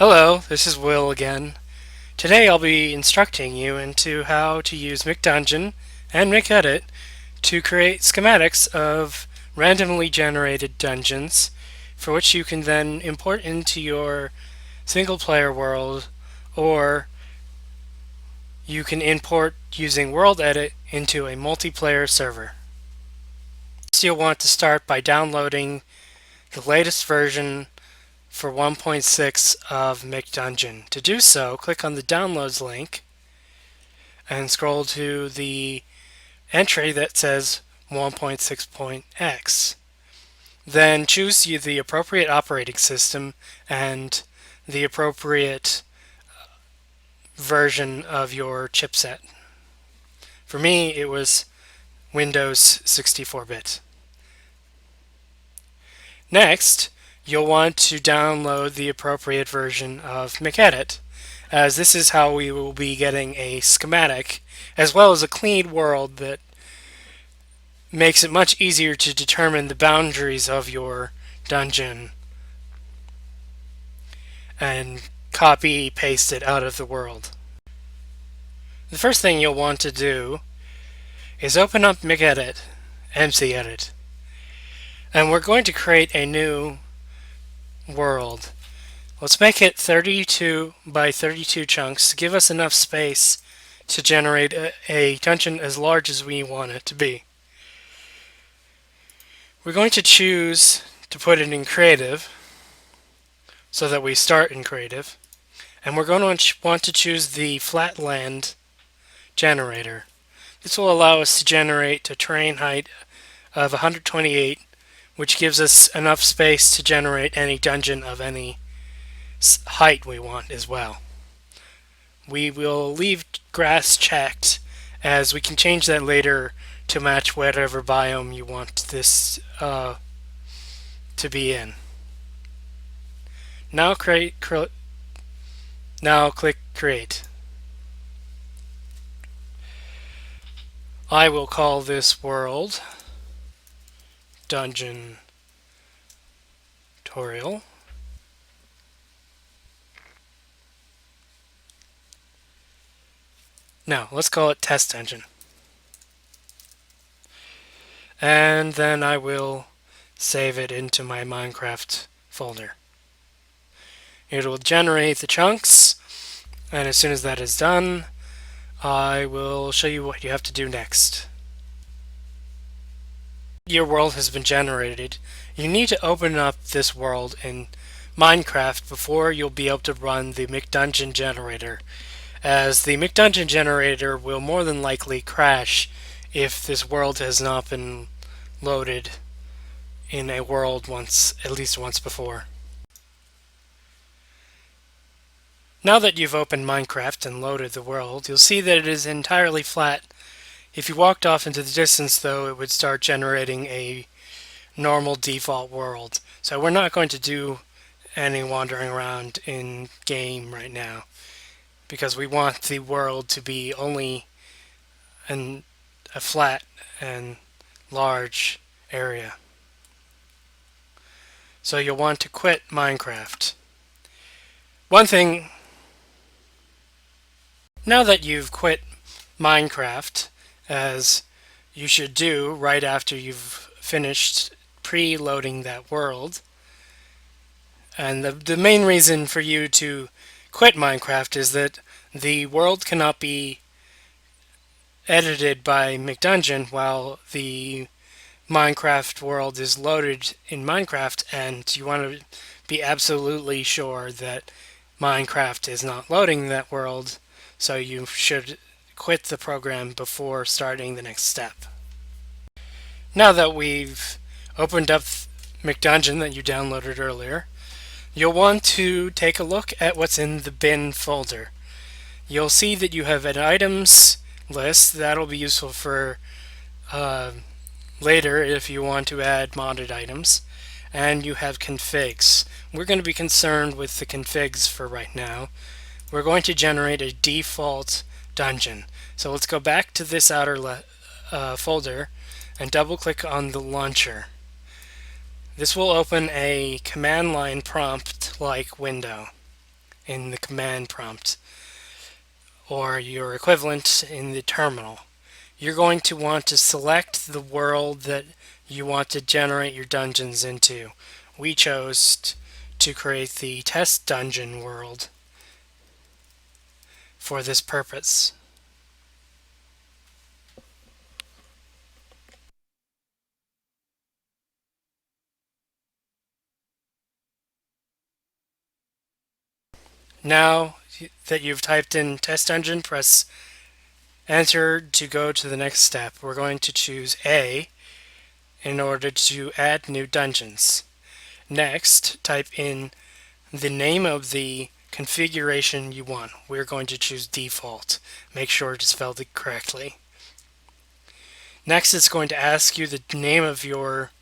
Hello, this is Will again. Today I'll be instructing you into how to use mcdungeon and mcedit to create schematics of randomly generated dungeons for which you can then import into your single player world, or you can import using world edit into a multiplayer server. So you'll want to start by downloading the latest version for 1.6 of mcdungeon. To do so, click on the downloads link and scroll to the entry that says 1.6.x. Then choose the appropriate operating system and the appropriate version of your chipset. For me, it was Windows 64-bit. Next, you'll want to download the appropriate version of mcedit, as this is how we will be getting a schematic as well as a clean world that makes it much easier to determine the boundaries of your dungeon and copy paste it out of the world. The first thing you'll want to do is open up mcedit, mcedit, and we're going to create a new world. Let's make it 32 by 32 chunks to give us enough space to generate a dungeon as large as we want it to be. We're going to choose to put it in creative so that we start in creative, and we're going to want to choose the flatland generator. This will allow us to generate a terrain height of 128, which gives us enough space to generate any dungeon of any height we want as well. We will leave grass checked, as we can change that later to match whatever biome you want this to be in. Now click create. I will call this world Dungeon Tutorial. Now, let's call it Test Engine. And then I will save it into my Minecraft folder. It will generate the chunks, and as soon as that is done, I will show you what you have to do next. Your world has been generated. You need to open up this world in Minecraft before you'll be able to run the mcdungeon generator, as the mcdungeon generator will more than likely crash if this world has not been loaded in a world at least once before. Now that you've opened Minecraft and loaded the world, you'll see that it is entirely flat. If you walked off into the distance, though, it would start generating a normal default world. So we're not going to do any wandering around in game right now, because we want the world to be only a flat and large area. So you'll want to quit Minecraft. One thing, now that you've quit Minecraft, as you should do right after you've finished preloading that world, and the main reason for you to quit Minecraft is that the world cannot be edited by mcdungeon while the Minecraft world is loaded in Minecraft, and you want to be absolutely sure that Minecraft is not loading that world, so you should quit the program before starting the next step. Now that we've opened up mcdungeon that you downloaded earlier, you'll want to take a look at what's in the bin folder. You'll see that you have an items list. That'll be useful for later if you want to add modded items. And you have configs. We're going to be concerned with the configs for right now. We're going to generate a default dungeon. So let's go back to this outer folder and double click on the launcher. This will open a command line prompt like window. in the command prompt or your equivalent in the terminal. You're going to want to select the world that you want to generate your dungeons into. We chose to create the test dungeon world for this purpose. Now that you've typed in test dungeon, press enter to go to the next step. We're going to choose A in order to add new dungeons. Next, type in the name of the configuration you want. We're going to choose default. Make sure to spell it correctly. Next, it's going to ask you the name of your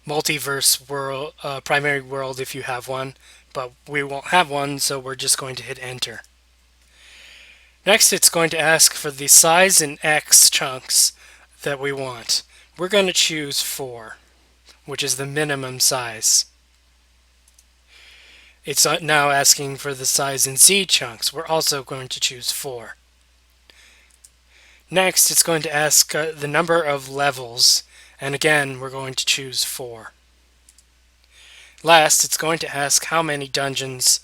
multiverse world, primary world if you have one, but we won't have one, so we're just going to hit enter. Next, it's going to ask for the size in X chunks that we want. We're going to choose 4, which is the minimum size. It's now asking for the size in Z chunks. We're also going to choose 4. Next, it's going to ask the number of levels, and again, we're going to choose 4. Last, it's going to ask how many dungeons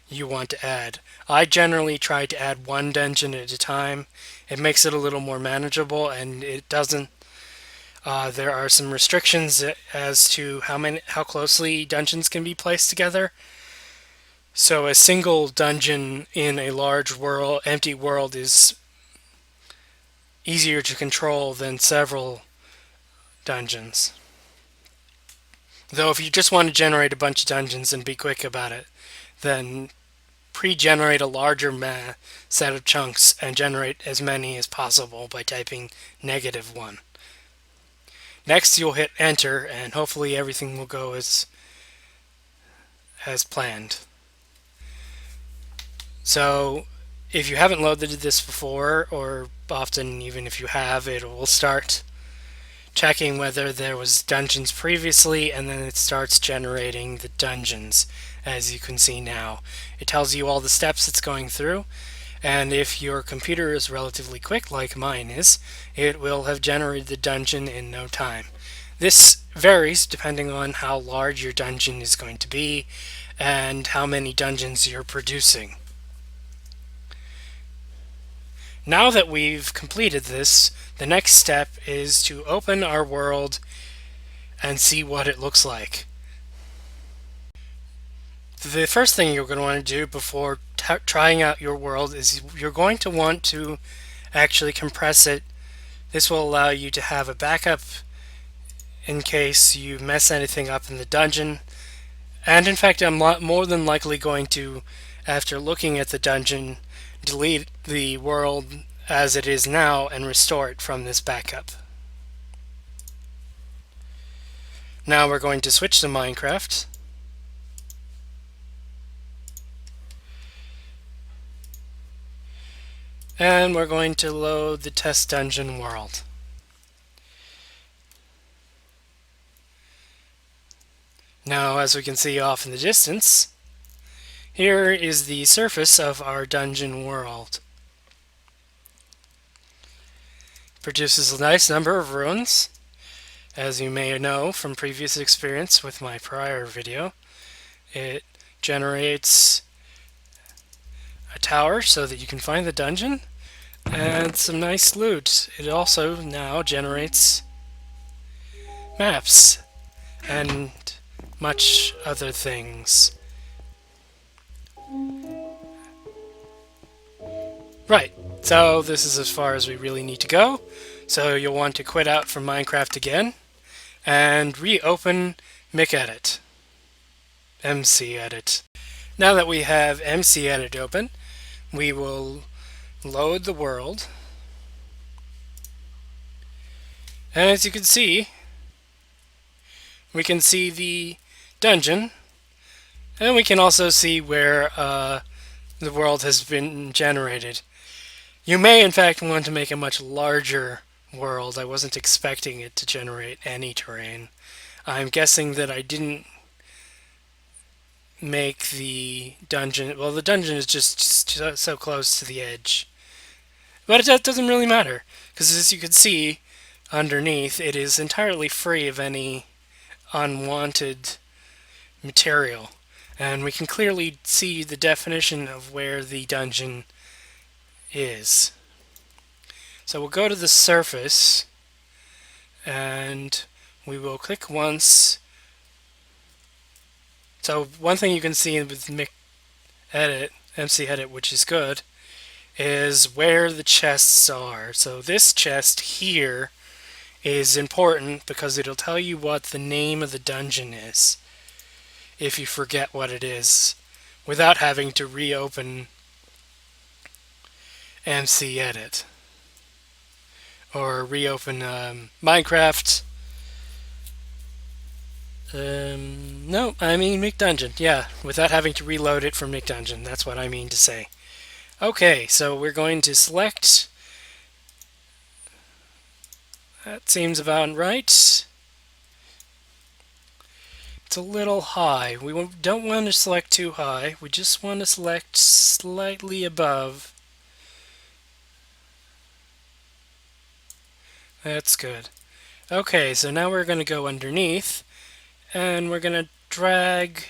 you want to add. I generally try to add 1 dungeon at a time. It makes it a little more manageable, and it doesn't. There are some restrictions as to how closely dungeons can be placed together. So a single dungeon in a large world, empty world, is easier to control than several dungeons. Though if you just want to generate a bunch of dungeons and be quick about it, then pre-generate a larger set of chunks and generate as many as possible by typing -1. Next, you'll hit enter, and hopefully everything will go as planned. So if you haven't loaded this before, or often even if you have, it will start checking whether there was dungeons previously, and then it starts generating the dungeons, as you can see now. It tells you all the steps it's going through, and if your computer is relatively quick, like mine is, it will have generated the dungeon in no time. This varies depending on how large your dungeon is going to be and how many dungeons you're producing. Now that we've completed this, the next step is to open our world and see what it looks like. The first thing you're going to want to do before trying out your world is you're going to want to actually compress it. This will allow you to have a backup in case you mess anything up in the dungeon. And in fact, I'm more than likely going to, after looking at the dungeon, delete the world as it is now and restore it from this backup. Now we're going to switch to Minecraft. And we're going to load the test dungeon world. Now, as we can see off in the distance, here is the surface of our dungeon world. Produces a nice number of ruins. As you may know from previous experience with my prior video, it generates a tower so that you can find the dungeon and some nice loot. It also now generates maps and much other things. Right, so this is as far as we really need to go. So you'll want to quit out from Minecraft again and reopen mcedit. mcedit. Now that we have mcedit open, we will load the world. And as you can see, we can see the dungeon, and we can also see where the world has been generated. You may in fact want to make a much larger world. I wasn't expecting it to generate any terrain. I'm guessing that I didn't make the dungeon. Well, the dungeon is just so close to the edge, but it doesn't really matter because, as you can see underneath, it is entirely free of any unwanted material, and we can clearly see the definition of where the dungeon is. So we'll go to the surface, and we will click once. So one thing you can see with MC Edit, which is good, is where the chests are. So this chest here is important because it'll tell you what the name of the dungeon is if you forget what it is without having to reopen MC Edit or reopen Minecraft. No, I mean mcdungeon. Yeah, without having to reload it from mcdungeon. That's what I mean to say. Okay, so we're going to select. That seems about right. It's a little high. We don't want to select too high. We just want to select slightly above. That's good. Okay, so now we're going to go underneath, and we're going to drag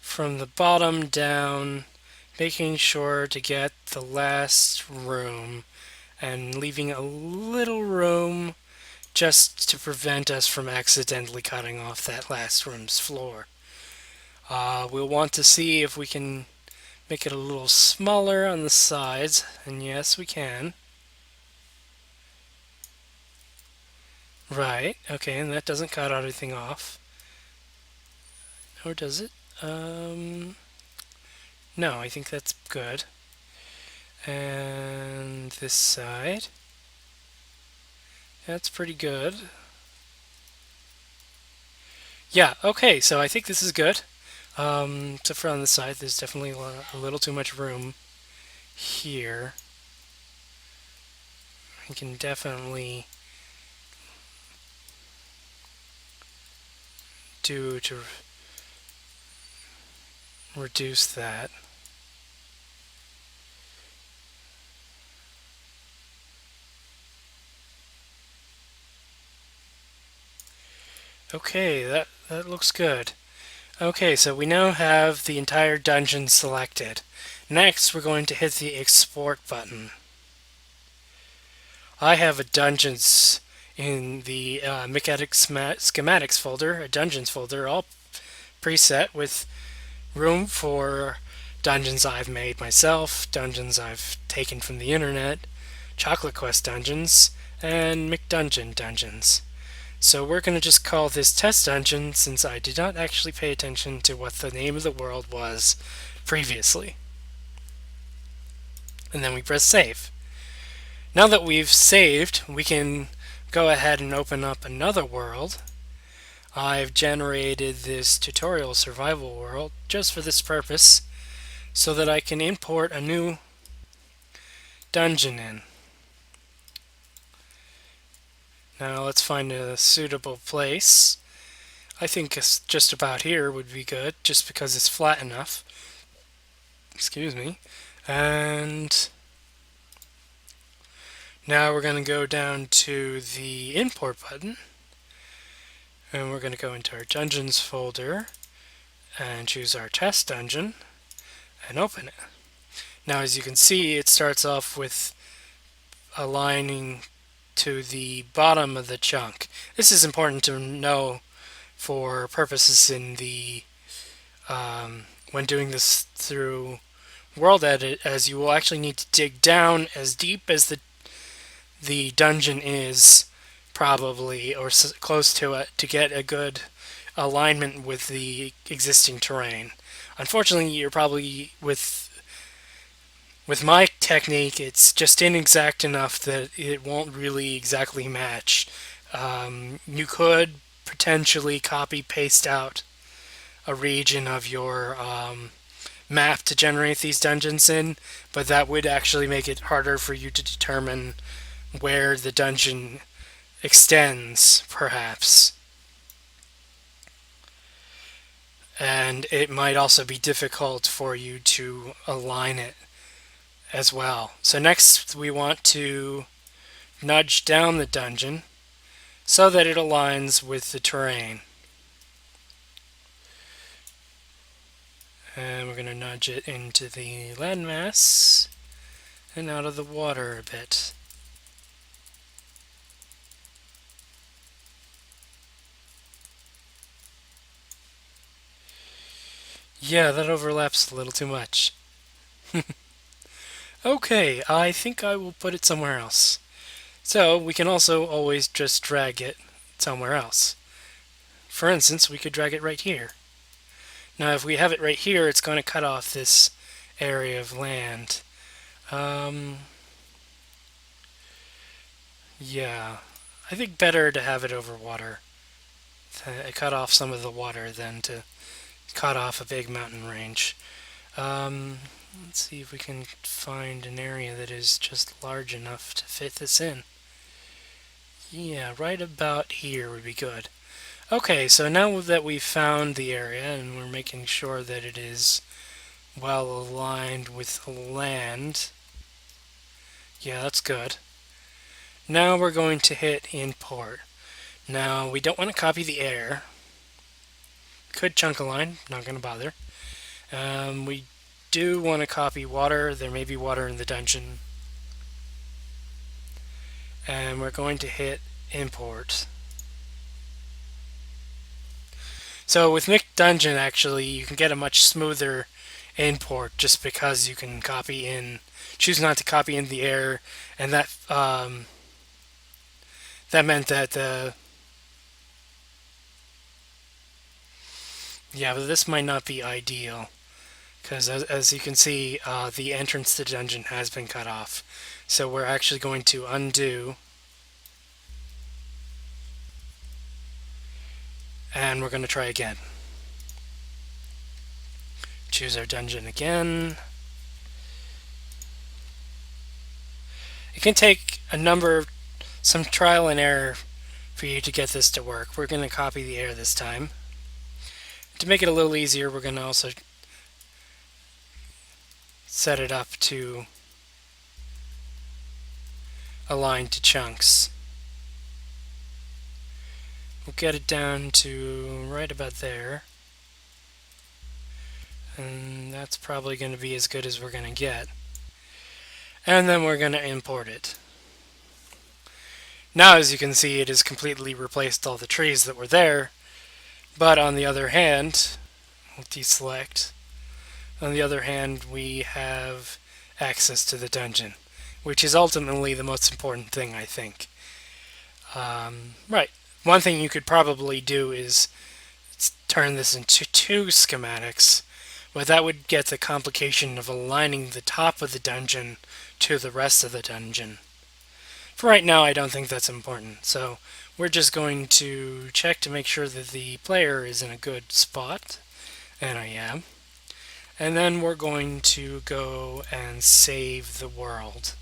from the bottom down, making sure to get the last room, and leaving a little room just to prevent us from accidentally cutting off that last room's floor. We'll want to see if we can make it a little smaller on the sides, and yes, we can. Right, okay, and that doesn't cut everything off. Or does it? No, I think that's good. And this side. That's pretty good. Yeah, okay, so I think this is good. Except for on the side, there's definitely a little too much room here. I can definitely do to reduce that. Okay, that looks good. Okay, so we now have the entire dungeon selected. Next, we're going to hit the export button. I have a dungeons in the schematics folder, a dungeons folder, all preset with room for dungeons I've made myself, dungeons I've taken from the internet, Chocolate Quest dungeons, and mcdungeon dungeons. So we're going to just call this test dungeon since I did not actually pay attention to what the name of the world was previously. And then we press save. Now that we've saved, we can go ahead and open up another world. I've generated this tutorial survival world just for this purpose so that I can import a new dungeon in. Now let's find a suitable place. I think just about here would be good, just because it's flat enough. Excuse me. And now we're going to go down to the import button. And we're going to go into our dungeons folder and choose our test dungeon and open it. Now as you can see, it starts off with aligning to the bottom of the chunk. This is important to know for purposes in the when doing this through World Edit, as you will actually need to dig down as deep as the dungeon is, probably, or close to it, to get a good alignment with the existing terrain. Unfortunately, you're probably with my technique, it's just inexact enough that it won't really exactly match. You could potentially copy-paste out a region of your map to generate these dungeons in, but that would actually make it harder for you to determine where the dungeon extends, perhaps. and it might also be difficult for you to align it as well. So next we want to nudge down the dungeon so that it aligns with the terrain. And we're going to nudge it into the landmass and out of the water a bit. Yeah, that overlaps a little too much. Okay, I think I will put it somewhere else. So we can also always just drag it somewhere else. For instance, we could drag it right here. Now if we have it right here, it's going to cut off this area of land. Um, yeah, I think better to have it over water. To cut off some of the water than to cut off a big mountain range. Um, let's see if we can find an area that is just large enough to fit this in. Yeah, right about here would be good. Okay, so now that we've found the area and we're making sure that it is well aligned with the land, yeah, that's good. Now we're going to hit import. Now we don't want to copy the air. Could chunk a line, not going to bother. We do want to copy water. There may be water in the dungeon. And we're going to hit import. So with mcdungeon, actually, you can get a much smoother import just because you can copy in, choose not to copy in the air, and that meant that yeah, but this might not be ideal because as you can see, the entrance to the dungeon has been cut off. So we're actually going to undo, and we're going to try again. Choose our dungeon again. It can take some trial and error for you to get this to work. We're going to copy the air this time. To make it a little easier, we're going to also set it up to align to chunks. We'll get it down to right about there. And that's probably going to be as good as we're going to get. And then we're going to import it. Now, as you can see, it has completely replaced all the trees that were there. But on the other hand, we'll deselect. On the other hand, we have access to the dungeon, which is ultimately the most important thing, I think. Right. One thing you could probably do is turn this into two schematics, but that would get the complication of aligning the top of the dungeon to the rest of the dungeon. For right now, I don't think that's important, so we're just going to check to make sure that the player is in a good spot, and I am. And then we're going to go and save the world.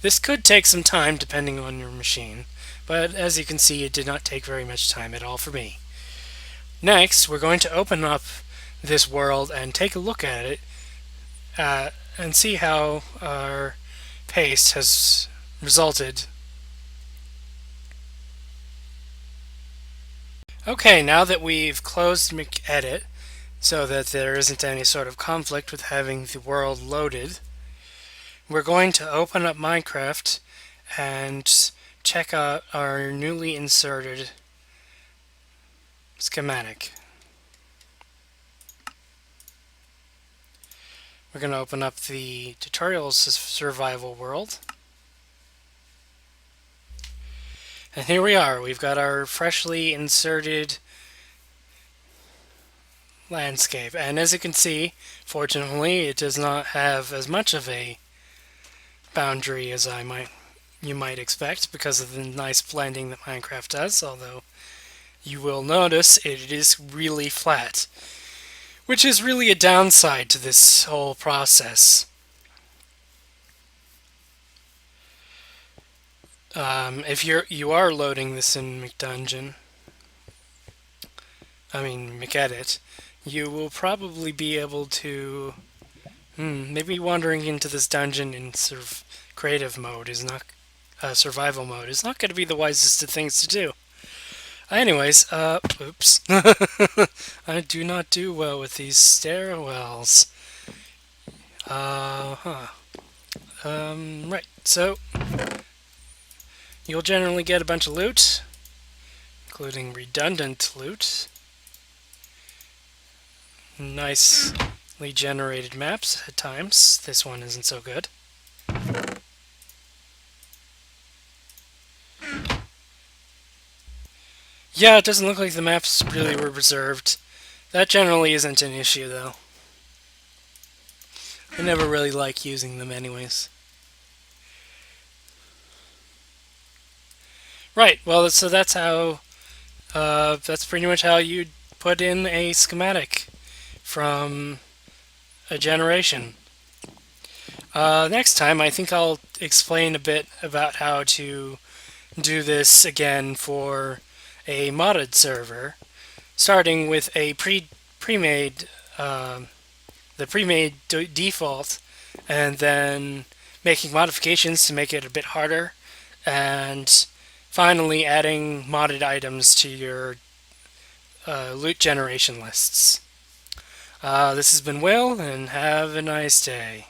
This could take some time depending on your machine, but as you can see, it did not take very much time at all for me. Next, we're going to open up this world and take a look at it and see how our paste has resulted. Okay, now that we've closed mcedit so that there isn't any sort of conflict with having the world loaded, we're going to open up Minecraft and check out our newly inserted schematic. We're going to open up the tutorial survival world. And here we are. We've got our freshly inserted landscape. And as you can see, fortunately, it does not have as much of a boundary as you might expect because of the nice blending that Minecraft does, although you will notice it is really flat, which is really a downside to this whole process. If you are loading this in mcdungeon, mcedit, you will probably be able to maybe wandering into this dungeon in sort of creative mode is not survival mode is not going to be the wisest of things to do. Anyways, oops. I do not do well with these stairwells. Right. So, you'll generally get a bunch of loot, including redundant loot. Nicely generated maps at times. This one isn't so good. Yeah, it doesn't look like the maps really were preserved. That generally isn't an issue, though. I never really like using them anyways. Right, well, so that's how, that's pretty much how you put in a schematic from a generation. Next time, I think I'll explain a bit about how to do this again for a modded server, starting with a pre-made the pre-made default, and then making modifications to make it a bit harder, and finally adding modded items to your loot generation lists. This has been Will, and have a nice day.